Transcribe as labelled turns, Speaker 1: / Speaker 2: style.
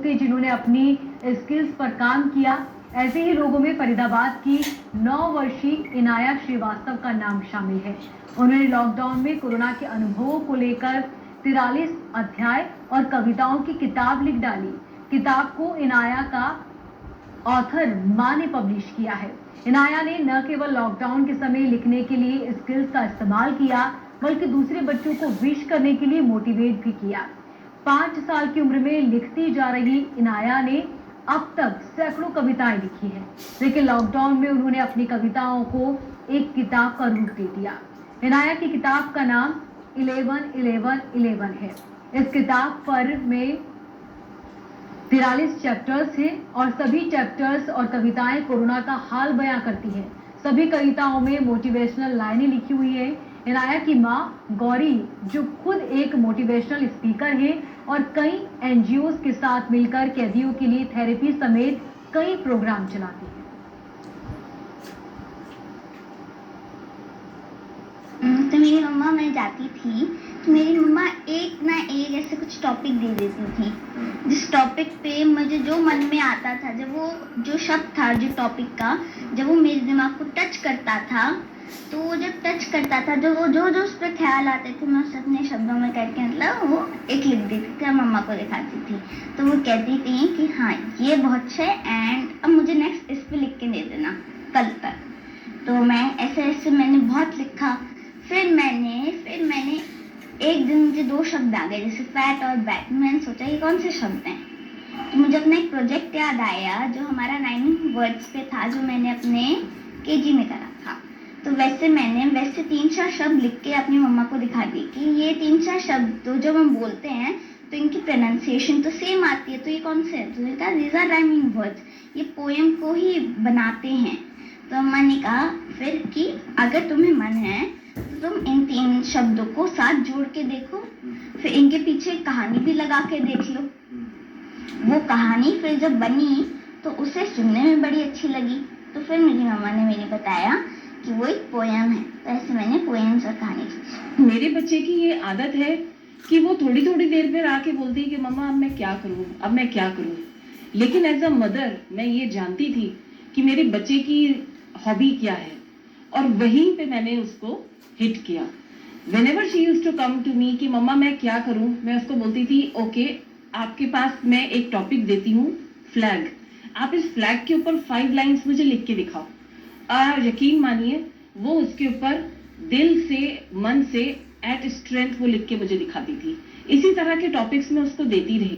Speaker 1: थे जिन्होंने अपनी स्किल्स पर काम किया। ऐसे ही लोगों में फरीदाबाद की 9 वर्षीय इनाया श्रीवास्तव का नाम शामिल है। उन्होंने लॉकडाउन में कोरोना के अनुभवों को लेकर 43 अध्याय और कविताओं की किताब लिख डाली। किताब को इनाया का ऑथर मां ने पब्लिश किया है। इनाया ने न केवल लॉकडाउन के समय लिखने के लिए स्किल्स का इस्तेमाल किया, बल्कि दूसरे बच्चों को विश करने के लिए मोटिवेट भी किया। 5 साल की उम्र में लिखती जा रही इनाया ने अब तक सैकड़ों कविताएं लिखी हैं, लेकिन लॉकडाउन में उन्होंने अपनी कविताओं को एक किताब का रूप दे दिया। इनाया की किताब का नाम 11-11-11 है। इस किताब पर में 43 चैप्टर्स हैं और सभी चैप्टर्स और कविताएं कोरोना का हाल बयां करती हैं। सभी कविताओं में मोटिवेशनल लाइनें लिखी हुई है। इनाया की मां गौरी, जो खुद एक मोटिवेशनल स्पीकर है और कई एनजीओज के साथ मिलकर कैदियों के लिए थेरेपी समेत कई प्रोग्राम चलाती है।
Speaker 2: तो मेरी मम्मा, मैं जाती थी तो मेरी मम्मा एक ना एक ऐसे कुछ टॉपिक दे देती थी, जिस टॉपिक पे मुझे जो मन में आता था, जब वो जो शब्द था जो टॉपिक का, जब वो मेरे दिमाग को टच करता था, तो वो जब टच करता था, जो उस पर ख्याल आते थे, मैं उसे अपने शब्दों में करके मतलब वो एक लिख देती थी, मम्मा को दिखाती थी। तो वो कहती थी कि हाँ ये बहुत अच्छा है एंड अब मुझे नेक्स्ट इस पे लिख के दे देना कल तक। तो मैं ऐसे मैंने बहुत लिखा। फिर मैंने एक दिन मुझे 2 शब्द आ गए, जैसे फैट और बैट। मैंने सोचा ये कौन से शब्द हैं, तो मुझे अपना एक प्रोजेक्ट याद आया जो हमारा 9 वर्ड्स पे था, जो मैंने अपने केजी में करा था। तो वैसे 3-4 शब्द लिख के अपनी मम्मा को दिखा दी कि ये 3-4 शब्द तो जब हम बोलते हैं तो इनकी प्रोनाउंसिएशन तो सेम आती है, तो ये कौन से है? तो मैंने कहा दीज आर राइमिंग वर्ड्स, ये पोएम को ही बनाते हैं। तो अम्मा ने कहा फिर कि अगर तुम्हें मन है तो तुम इन 3 शब्दों को साथ जोड़ के देखो, फिर इनके पीछे कहानी भी लगा के देख लो। वो कहानी फिर जब बनी तो उसे सुनने में बड़ी अच्छी लगी। तो फिर मेरी मम्मा ने मुझे बताया कि वो एक पोएम है। तो ऐसे मैंने पोएम्स और कहानी लिखी।
Speaker 3: मेरे बच्चे की ये आदत है कि वो थोड़ी थोड़ी देर पर आके बोलती है कि मम्मा अब मैं क्या करूँ। लेकिन एज अ मदर मैं ये जानती थी कि मेरे बच्चे की हॉबी क्या है, और वहीं पे मैंने उसको हिट किया। Whenever she used to come to me कि मम्मा मैं क्या करूं, मैं उसको बोलती थी ओके, आपके पास मैं एक टॉपिक देती हूँ, फ्लैग। आप इस फ्लैग के ऊपर 5 लाइन्स मुझे लिख के दिखाओ। यकीन मानिए वो उसके ऊपर दिल से, मन से, एट स्ट्रेंथ वो लिख के मुझे दिखाती थी। इसी तरह के टॉपिक्स में उसको देती रही।